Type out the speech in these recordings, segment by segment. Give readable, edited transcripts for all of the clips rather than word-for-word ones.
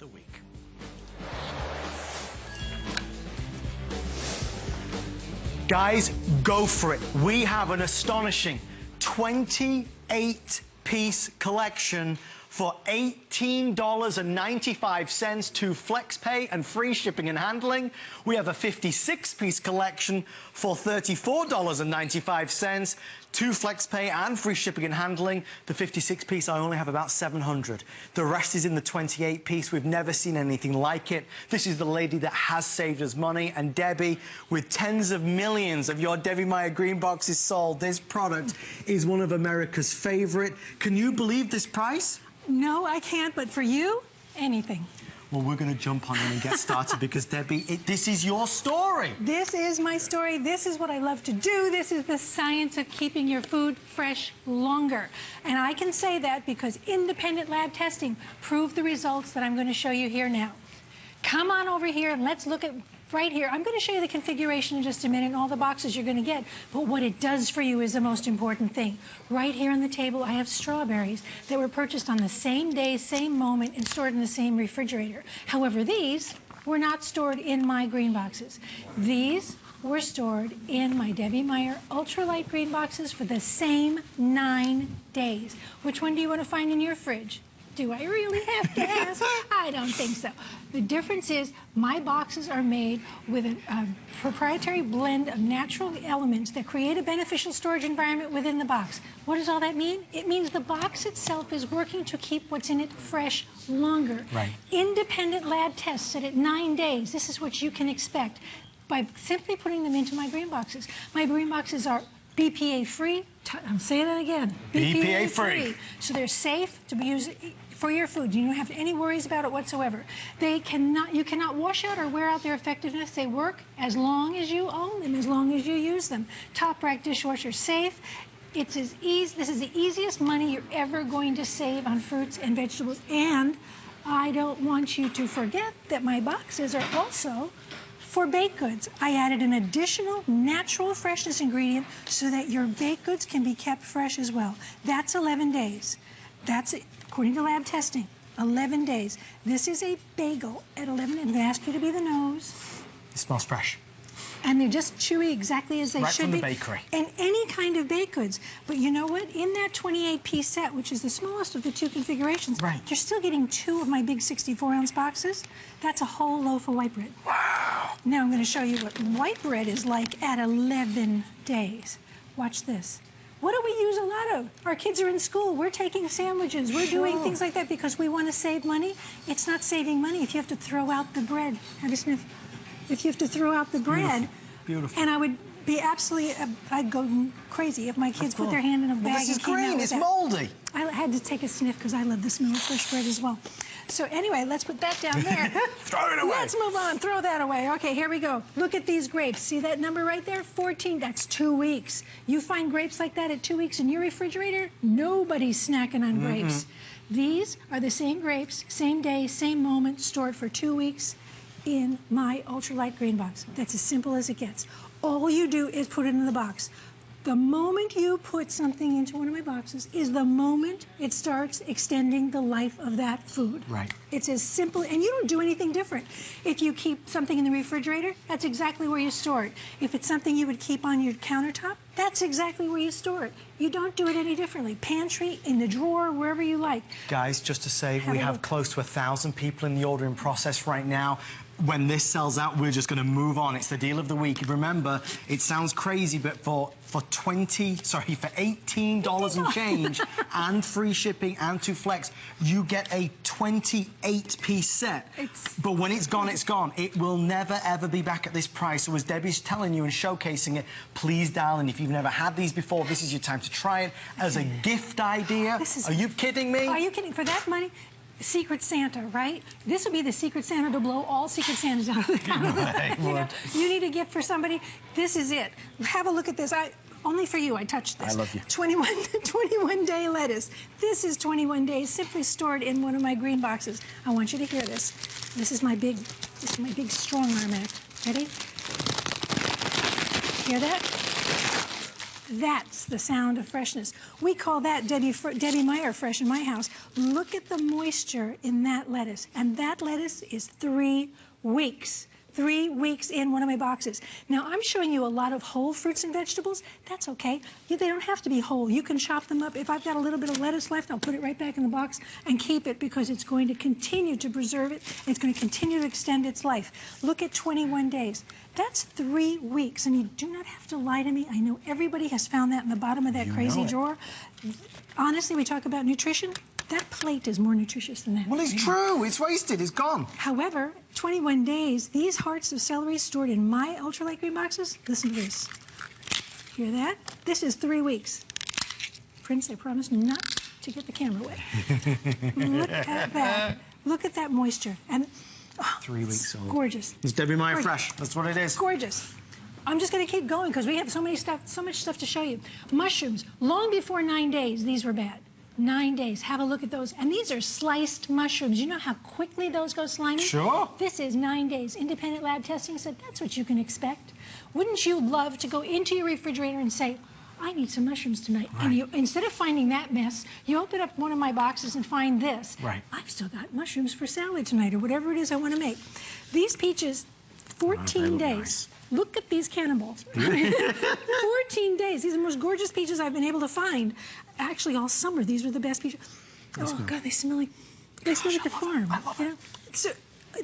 the week. Guys, go for it. We have an astonishing 28-piece collection for $18.95 to FlexPay and free shipping and handling. We have a 56-piece collection for $34.95 to FlexPay and free shipping and handling. The 56-piece, I only have about 700. The rest is in the 28-piece. We've never seen anything like it. This is the lady that has saved us money. And Debbie, with tens of millions of your Debbie Meyer GreenBoxes sold, this product is one of America's favorite. Can you believe this price? No, I can't, but for you, anything. Well, we're going to jump on in and get started because, Debbie, this is your story. This is my story. This is what I love to do. This is the science of keeping your food fresh longer. And I can say that because independent lab testing proved the results that I'm going to show you here now. Come on over here and let's look at right here. I'm going to show you the configuration in just a minute and all the boxes you're going to get. But what it does for you is the most important thing. Right here on the table, I have strawberries that were purchased on the same day, same moment, and stored in the same refrigerator. However, these were not stored in my green boxes. These were stored in my Debbie Meyer UltraLite GreenBoxes for the same 9 days. Which one do you want to find in your fridge? Do I really have to ask? I don't think so. The difference is my boxes are made with a proprietary blend of natural elements that create a beneficial storage environment within the box. What does all that mean? It means the box itself is working to keep what's in it fresh longer. Right. Independent lab tests said at 9 days, this is what you can expect by simply putting them into my green boxes. My green boxes are BPA free. I'm saying that again. BPA free. So they're safe to be used for your food. You don't have any worries about it whatsoever. You cannot wash out or wear out their effectiveness. They work as long as you own them, as long as you use them. Top rack dishwasher safe. It's as easy. This is the easiest money you're ever going to save on fruits and vegetables. And I don't want you to forget that my boxes are also for baked goods. I added an additional natural freshness ingredient so that your baked goods can be kept fresh as well. That's 11 days. That's, according to lab testing, 11 days. This is a bagel at 11, and I'm gonna ask you to be the nose. It smells fresh. And they're just chewy exactly as they should be. Right from the bakery. And any kind of baked goods. But you know what? In that 28-piece set, which is the smallest of the 2 configurations, right, you're still getting 2 of my big 64-ounce boxes. That's a whole loaf of white bread. Wow. Now I'm going to show you what white bread is like at 11 days. Watch this. What do we use a lot of? Our kids are in school. We're taking sandwiches. We're doing things like that because we want to save money. It's not saving money if you have to throw out the bread. Have a sniff. If you have to throw out the bread. Beautiful. And I would be absolutely, I'd go crazy if my kids put their hand in a bag and came out with that. This is green. It's moldy. I had to take a sniff because I love the smell of fresh bread as well. So anyway, let's put that down there. Throw it away. Let's move on. Throw that away. Okay, here we go. Look at these grapes. See that number right there? 14. That's 2 weeks. You find grapes like that at 2 weeks in your refrigerator? Nobody's snacking on grapes. These are the same grapes, same day, same moment, stored for 2 weeks in my UltraLite GreenBox. That's as simple as it gets. All you do is put it in the box. The moment you put something into one of my boxes is the moment it starts extending the life of that food. Right. It's as simple, and you don't do anything different. If you keep something in the refrigerator, that's exactly where you store it. If it's something you would keep on your countertop, that's exactly where you store it. You don't do it any differently. Pantry, in the drawer, wherever you like. Guys, just to say, we have close to 1,000 people in the ordering process right now. When this sells out, we're just going to move on. It's the deal of the week. Remember, it sounds crazy, but for $18 and change and free shipping and 2 flex, you get a 28-piece set. But when it's gone, it's gone. It will never, ever be back at this price. So as Debbie's telling you and showcasing it, please dial in. If you've never had these before, this is your time to try it as a gift idea. Are you kidding me? Are you kidding? For that money? Secret Santa, right? This would be the Secret Santa to blow all Secret Santas out of the you need a gift for somebody. This is it. Have a look at this. Only for you, I touched this. I love you. 21-day lettuce. This is 21 days, simply stored in one of my green boxes. I want you to hear this. This is my big strong arm act. Ready? Hear that? That's the sound of freshness. We call that Debbie Meyer fresh in my house. Look at the moisture in that lettuce. And that lettuce is 3 weeks. 3 weeks in one of my boxes. Now, I'm showing you a lot of whole fruits and vegetables. That's okay. They don't have to be whole. You can chop them up. If I've got a little bit of lettuce left, I'll put it right back in the box and keep it because it's going to continue to preserve it. It's going to continue to extend its life. Look at 21 days. That's 3 weeks, and you do not have to lie to me. I know everybody has found that in the bottom of that crazy drawer. Honestly, we talk about nutrition. That plate is more nutritious than that. Well, it's true. It's wasted. It's gone. However, 21 days, these hearts of celery stored in my UltraLite GreenBoxes, listen to this. Hear that? This is 3 weeks. Prince, I promise not to get the camera wet. Look at that. Look at that moisture. And 3 weeks old. Gorgeous. It's Debbie Meyer Gorgeous. fresh. That's what it is. Gorgeous. I'm just going to keep going because we have so much stuff to show you. Mushrooms. Long before 9 days, these were bad. 9 days. Have a look at those. And these are sliced mushrooms. You know how quickly those go slimy? Sure. This is 9 days. Independent lab testing said that's what you can expect. Wouldn't you love to go into your refrigerator and say, I need some mushrooms tonight. Right. And you, instead of finding that mess, you open up one of my boxes and find this. Right. I've still got mushrooms for salad tonight or whatever it is I want to make. These peaches, 14 days. Nice. Look at these cannonballs. 14 days. These are the most gorgeous peaches I've been able to find. Actually, all summer, these were the best peaches. That's good. God, they smell like the farm. I love it. So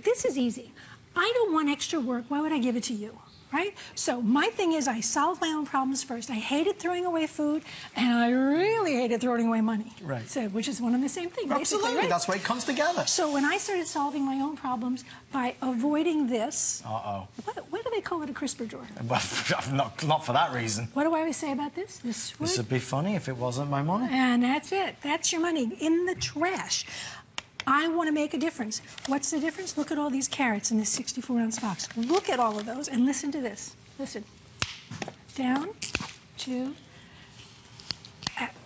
this is easy. I don't want extra work. Why would I give it to you? Right? So my thing is I solve my own problems first. I hated throwing away food, and I really hated throwing away money. Right. So, which is one and the same thing, basically. Absolutely. Right? That's why it comes together. So when I started solving my own problems by avoiding this, uh-oh. What do they call it, a crisper drawer? Well, not for that reason. What do I always say about this? This would be funny if it wasn't my money. And that's it. That's your money in the trash. I want to make a difference. What's the difference? Look at all these carrots in this 64-ounce box. Look at all of those and listen to this. Listen. Down to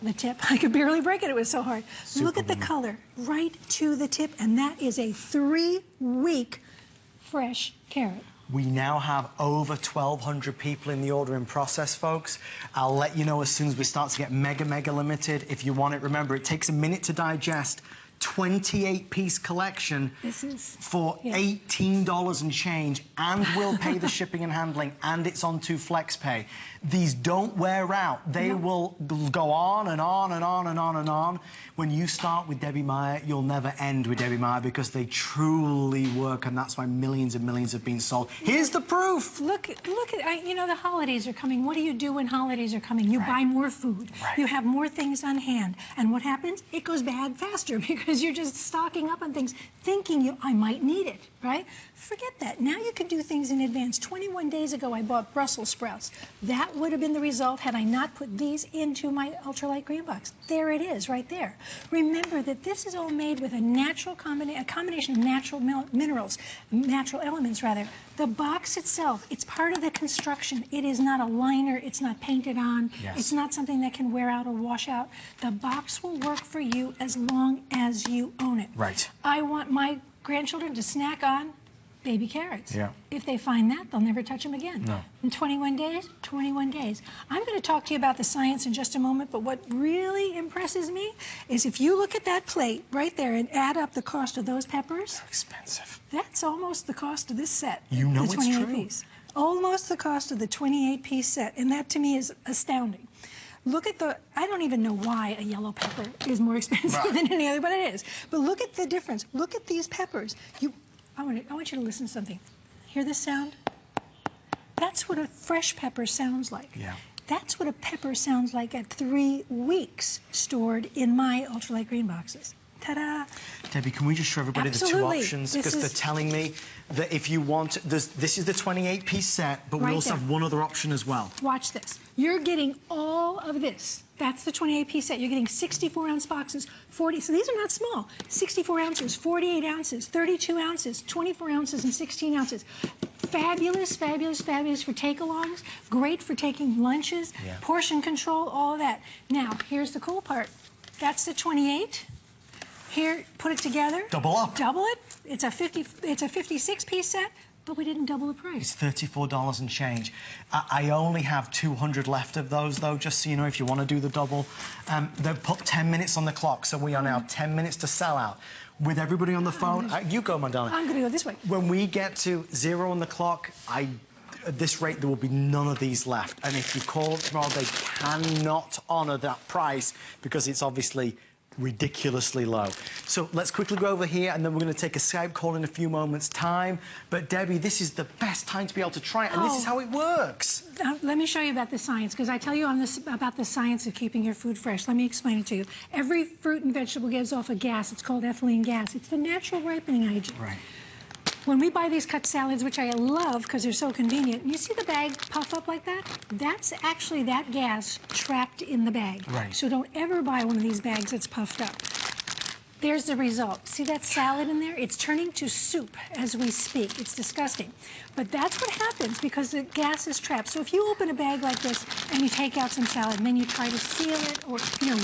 the tip. I could barely break it. It was so hard. Look at the color. Right to the tip. And that is a 3-week fresh carrot. We now have over 1,200 people in the ordering process, folks. I'll let you know as soon as we start to get mega limited. If you want it, remember, it takes a minute to digest. 28-piece collection for $18 and change, and we'll pay the shipping and handling, and it's on to FlexPay. These don't wear out. They will go on and on and on and on and on. When you start with Debbie Meyer, you'll never end with Debbie Meyer because they truly work, and that's why millions and millions have been sold. Here's the proof. Look at, you know, the holidays are coming. What do you do when holidays are coming? You buy more food. Right. You have more things on hand. And what happens? It goes bad faster because you're just stocking up on things, thinking I might need it, right? Forget that. Now you can do things in advance. 21 days ago, I bought Brussels sprouts. That would have been the result had I not put these into my UltraLite GreenBox. There it is, right there. Remember that this is all made with a natural combination of natural minerals, natural elements, rather. The box itself, it's part of the construction. It is not a liner. It's not painted on. Yes. It's not something that can wear out or wash out. The box will work for you as long as you own it. Right. I want my grandchildren to snack on baby carrots. Yeah. If they find that, they'll never touch them again. No. In 21 days, 21 days. I'm going to talk to you about the science in just a moment, but what really impresses me is if you look at that plate right there and add up the cost of those peppers. They're expensive. That's almost the cost of this set. You know it's true. Piece. Almost the cost of the 28-piece set, and that to me is astounding. Look at the, I don't even know why a yellow pepper is more expensive than any other, but it is. But look at the difference. Look at these peppers. I want you to listen to something. Hear this sound? That's what a fresh pepper sounds like. Yeah. That's what a pepper sounds like at 3 weeks stored in my UltraLite GreenBoxes. Ta-da! Debbie, can we just show everybody the two options? Because they're telling me that if you want, this is the 28-piece set, but we also have one other option as well. Watch this. You're getting all of this. That's the 28-piece set. You're getting 64-ounce boxes, 40. So these are not small. 64 ounces, 48 ounces, 32 ounces, 24 ounces, and 16 ounces. Fabulous, fabulous, fabulous for take-alongs. Great for taking lunches, portion control, all of that. Now, here's the cool part. That's the 28. Here, put it together. Double up. Double it. It's a 56-piece set, but we didn't double the price. It's $34 and change. I only have 200 left of those, though, just so you know, if you want to do the double. They've put 10 minutes on the clock, so we are now 10 minutes to sell out. With everybody on the phone, you go, my darling. I'm going to go this way. When we get to 0 on the clock, at this rate, there will be none of these left. And if you call tomorrow, they cannot honour that price because it's obviously ridiculously low. So let's quickly go over here, and then we're going to take a Skype call in a few moments' time. But Debbie, this is the best time to be able to try it, and this is how it works. Let me show you about the science, because I tell you about the science of keeping your food fresh. Let me explain it to you. Every fruit and vegetable gives off a gas. It's called ethylene gas. It's the natural ripening agent. Right. When we buy these cut salads, which I love because they're so convenient, you see the bag puff up like that? That's actually that gas trapped in the bag. Right. So don't ever buy one of these bags that's puffed up. There's the result. See that salad in there? It's turning to soup as we speak. It's disgusting. But that's what happens because the gas is trapped. So if you open a bag like this and you take out some salad and then you try to seal it or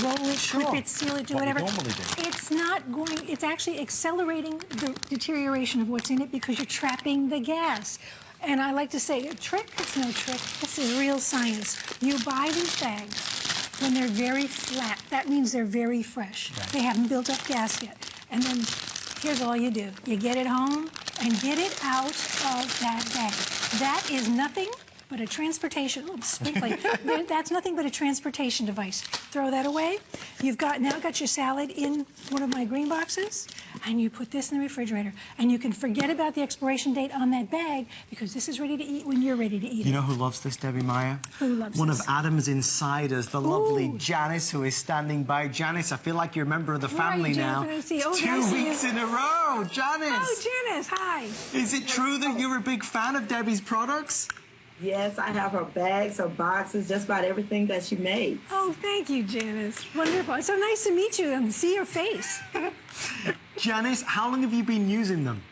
roll it, clip it, seal it, do whatever, it's not going, it's actually accelerating the deterioration of what's in it because you're trapping the gas. And I like to say, a trick, it's no trick. This is real science. You buy these bags when they're very flat. That means they're very fresh. Right. They haven't built up gas yet. And then here's all you do. You get it home and get it out of that bag. That is nothing but a transportation, sprinkling. That's nothing but a transportation device. Throw that away. You've now got your salad in one of my green boxes, and you put this in the refrigerator. And you can forget about the expiration date on that bag because this is ready to eat when you're ready to eat it. You know who loves this, Debbie Meyer? Who loves One this? of Adam's insiders, the lovely Janice, who is standing by. Janice, I feel like you're a member of the family now. Oh, 2 weeks in a row, Janice. Oh, Janice, hi. Is it true that you're a big fan of Debbie's products? Yes, I have her bags, her boxes, just about everything that she makes. Oh, thank you, Janice. Wonderful. It's so nice to meet you and see your face. Janice, how long have you been using them?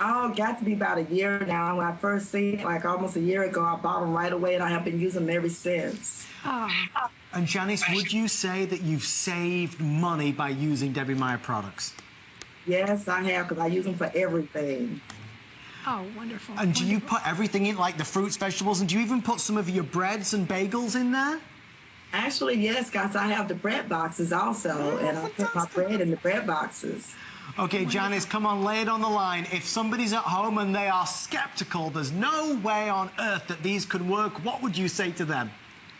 Oh, got to be about a year now. When I first seen it, like almost a year ago, I bought them right away, and I have been using them ever since. Oh. And Janice, would you say that you've saved money by using Debbie Meyer products? Yes, I have, because I use them for everything. Oh, wonderful. And do you put everything in, like the fruits, vegetables, and do you even put some of your breads and bagels in there? Actually, yes, guys, I have the bread boxes also, and I put my bread in the bread boxes. Okay, Janice, come on, lay it on the line. If somebody's at home and they are skeptical, there's no way on earth that these could work, what would you say to them?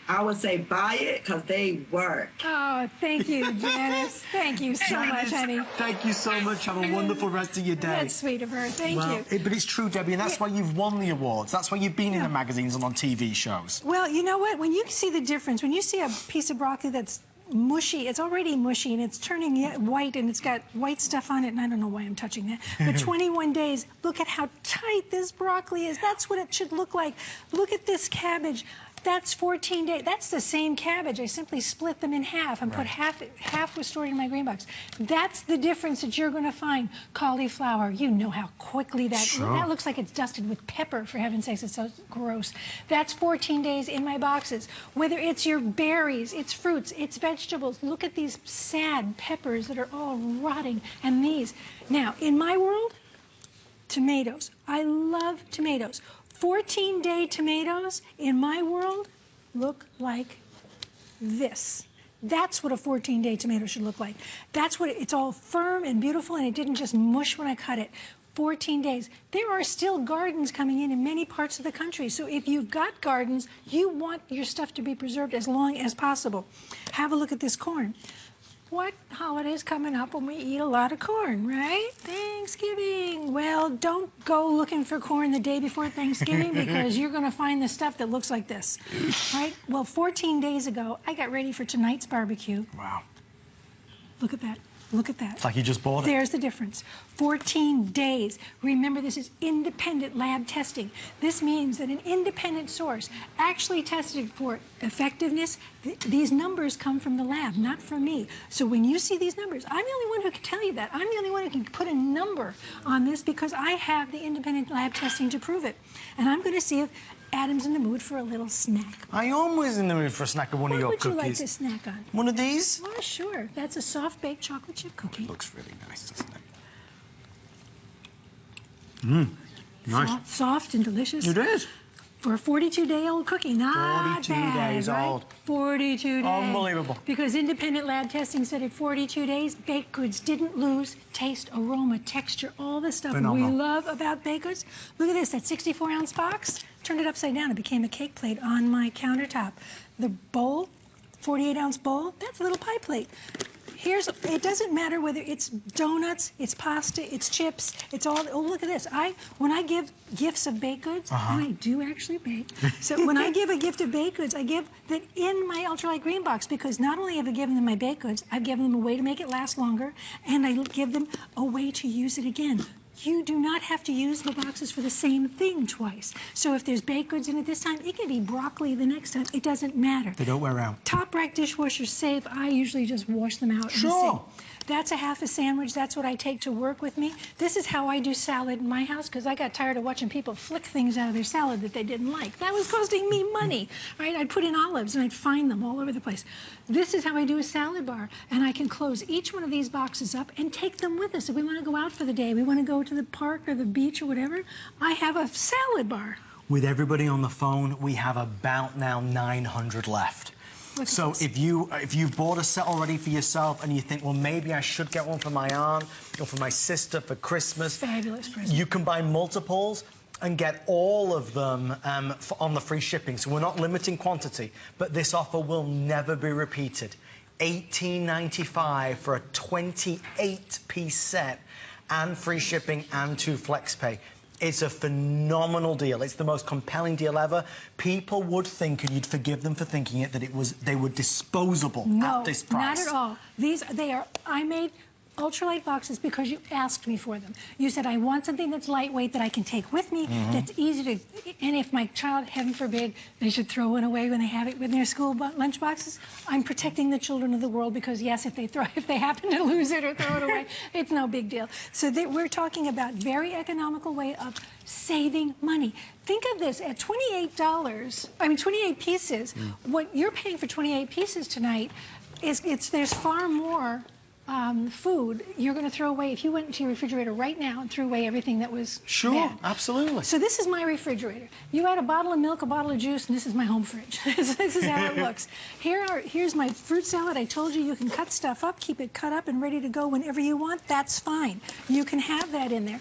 I would say buy it because they work. Oh, thank you, Janice. Thank you so much, honey. Thank you so much. Have a wonderful rest of your day. That's sweet of her. Thank you. But it's true, Debbie, and that's why you've won the awards. That's why you've been in the magazines and on TV shows. Well, you know what? When you see the difference, when you see a piece of broccoli that's mushy, it's already mushy, and it's turning white, and it's got white stuff on it, and I don't know why I'm touching that. But 21 days, look at how tight this broccoli is. That's what it should look like. Look at this cabbage. That's 14 days. That's the same cabbage. I simply split them in half and put half was stored in my green box. That's the difference that you're going to find. Cauliflower, you know how quickly that looks like it's dusted with pepper, for heaven's sakes. It's so gross. That's 14 days in my boxes. Whether it's your berries, it's fruits, it's vegetables. Look at these sad peppers that are all rotting, and these. Now, in my world, tomatoes. I love tomatoes. 14-day tomatoes in my world look like this. That's what a 14-day tomato should look like. That's what it's all firm and beautiful, and it didn't just mush when I cut it. 14 days. There are still gardens coming in many parts of the country. So if you've got gardens, you want your stuff to be preserved as long as possible. Have a look at this corn. What holiday's coming up when we eat a lot of corn, right? Thanksgiving. Well, don't go looking for corn the day before Thanksgiving because you're going to find the stuff that looks like this, right? Well, 14 days ago, I got ready for tonight's barbecue. Wow. Look at that. Look at that. It's like you just bought it. There's the difference. 14 days. Remember, this is independent lab testing. This means that an independent source actually tested for effectiveness. These numbers come from the lab, not from me. So when you see these numbers, I'm the only one who can tell you that. I'm the only one who can put a number on this because I have the independent lab testing to prove it. And I'm going to see if Adam's in the mood for a little snack. I am always in the mood for a snack of one of your cookies. What would you like to snack on? One of these? Oh, sure. That's a soft-baked chocolate chip cookie. Looks really nice, doesn't it? Mmm. Nice. Soft and delicious. It is. For a 42-day-old cookie, not 42 bad, days right? old. 42 days. Unbelievable. Because independent lab testing said at 42 days, baked goods didn't lose taste, aroma, texture, all the stuff Phenomenal. we love about baked goods. Look at this, that 64-ounce box. Turned it upside down. It became a cake plate on my countertop. The bowl, 48-ounce bowl, that's a little pie plate. It doesn't matter whether it's donuts, it's pasta, it's chips, it's all, oh, look at this. When I give gifts of baked goods, and I do actually bake, so when I give a gift of baked goods, I give that in my UltraLite Green Box, because not only have I given them my baked goods, I've given them a way to make it last longer, and I give them a way to use it again. You do not have to use the boxes for the same thing twice. So if there's baked goods in it this time, it can be broccoli the next time. It doesn't matter. They don't wear out. Top rack dishwasher safe. I usually just wash them out. Sure. That's a half a sandwich. That's what I take to work with me. This is how I do salad in my house, because I got tired of watching people flick things out of their salad that they didn't like. That was costing me money, right? I'd put in olives and I'd find them all over the place. This is how I do a salad bar, and I can close each one of these boxes up and take them with us. If we want to go out for the day, we want to go to the park or the beach or whatever, I have a salad bar. With everybody on the phone, we have about now 900 left. So if you've bought a set already for yourself and you think, well, maybe I should get one for my aunt or for my sister for Christmas. Fabulous present. You can buy multiples and get all of them on the free shipping. So we're not limiting quantity, but this offer will never be repeated. $18.95 for a 28-piece set and free shipping and 2 flex pay. It's a phenomenal deal. It's the most compelling deal ever. People would think, and you'd forgive them for thinking it, that they were disposable at this price. No, not at all. I made UltraLite boxes because you asked me for them. You said, I want something that's lightweight that I can take with me, that's easy to, and if my child, heaven forbid, they should throw it away when they have it in their school lunch boxes, I'm protecting the children of the world, because yes, if they happen to lose it or throw it away, it's no big deal. So we're talking about very economical way of saving money. Think of this, at $28, 28 pieces, what you're paying for 28 pieces tonight is, there's far more food you're going to throw away if you went into your refrigerator right now and threw away everything that was bad. Absolutely. So this is my refrigerator. You add a bottle of milk, a bottle of juice, and this is my home fridge. This is how it looks. Here's my fruit salad. I told you can cut stuff up, keep it cut up and ready to go whenever you want. That's fine. You can have that in there.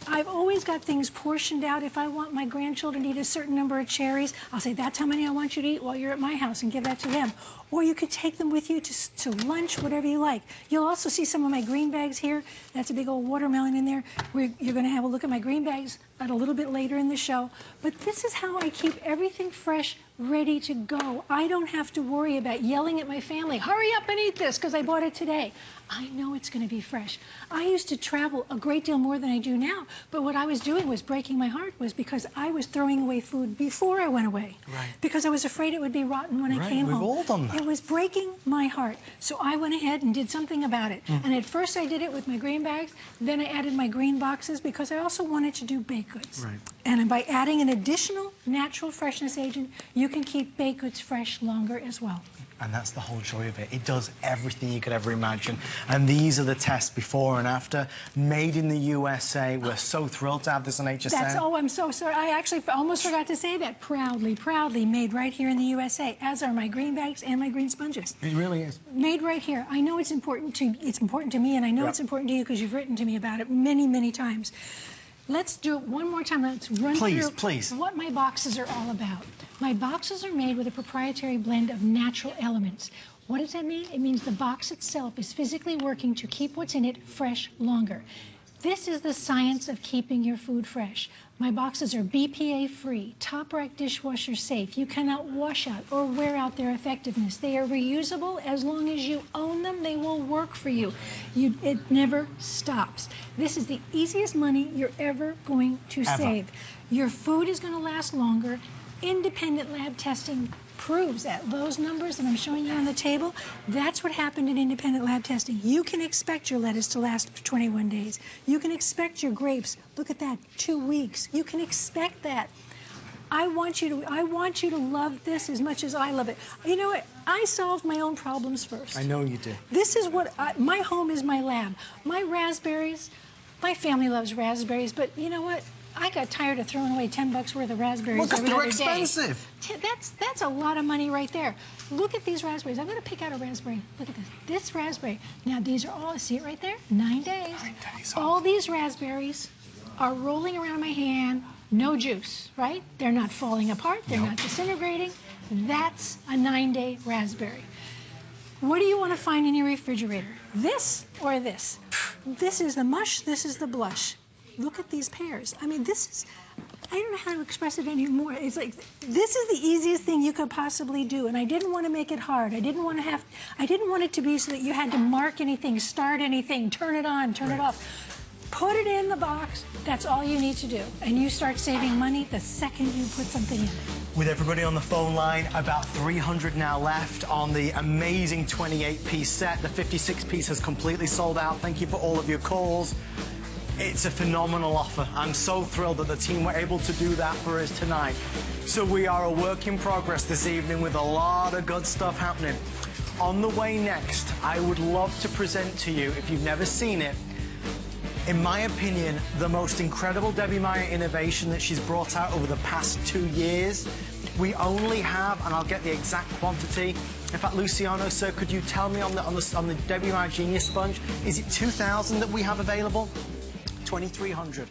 I've always got things portioned out. If I want my grandchildren to eat a certain number of cherries, I'll say, that's how many I want you to eat while you're at my house, and give that to them. Or you could take them with you to lunch, whatever you like. You'll also see some of my green bags here. That's a big old watermelon in there. You're going to have a look at my green bags a little bit later in the show. But this is how I keep everything fresh, ready to go. I don't have to worry about yelling at my family, hurry up and eat this because I bought it today. I know it's going to be fresh. I used to travel a great deal more than I do now, but what I was doing was breaking my heart, was because I was throwing away food before I went away. Right. Because I was afraid it would be rotten when I came home. We've all done that. It was breaking my heart. So I went ahead and did something about it. And at first I did it with my green bags, then I added my green boxes, because I also wanted to do baked goods. Right. And by adding an additional natural freshness agent, you can keep baked goods fresh longer as well. And that's the whole joy of it. It does everything you could ever imagine. And these are the tests before and after. Made in the USA. We're so thrilled to have this on HSN. Oh, I'm so sorry. I actually almost forgot to say that. Proudly, proudly made right here in the USA, as are my green bags and my green sponges. It really is. Made right here. I know it's important to me, and I know it's important to you because you've written to me about it many, many times. Let's do it one more time. Let's run through what my boxes are all about. My boxes are made with a proprietary blend of natural elements. What does that mean? It means the box itself is physically working to keep what's in it fresh longer. This is the science of keeping your food fresh. My boxes are BPA-free, top-rack dishwasher safe. You cannot wash out or wear out their effectiveness. They are reusable. As long as you own them, they will work for you. It never stops. This is the easiest money you're ever going to save. Your food is going to last longer. Independent lab testing proves that. Those numbers that I'm showing you on the table, that's what happened in independent lab testing. You can expect your lettuce to last for 21 days. You can expect your grapes, look at that, 2 weeks. You can expect that. I want you to love this as much as I love it. You know what? I solved my own problems first. I know you do. This is what my home is, my lab. My raspberries, my family loves raspberries, but you know what? I got tired of throwing away $10 worth of raspberries Well, every they're other day. expensive. That's a lot of money right there. Look at these raspberries. I'm going to pick out a raspberry. Look at this. This raspberry. Now, these are all, see it right there? 9 days. 9 days. All these raspberries are rolling around my hand, no juice, right? They're not falling apart. They're not disintegrating. That's a 9-day raspberry. What do you want to find in your refrigerator? This or this? This is the mush. This is the blush. Look at these pears. I mean, this is, I don't know how to express it anymore. It's like, this is the easiest thing you could possibly do, and I didn't want to make it hard. I didn't want it to be so that you had to mark anything, start anything, turn it on, turn it off. Put it in the box. That's all you need to do. And you start saving money the second you put something in. With everybody on the phone line, about 300 now left on the amazing 28-piece set. The 56-piece has completely sold out. Thank you for all of your calls. It's a phenomenal offer. I'm so thrilled that the team were able to do that for us tonight. So we are a work in progress this evening with a lot of good stuff happening. On the way next, I would love to present to you, if you've never seen it, in my opinion, the most incredible Debbie Meyer innovation that she's brought out over the past 2 years. We only have, and I'll get the exact quantity. In fact, Luciano, sir, could you tell me on the Debbie Meyer Genius Sponge, is it 2,000 that we have available? 2,300.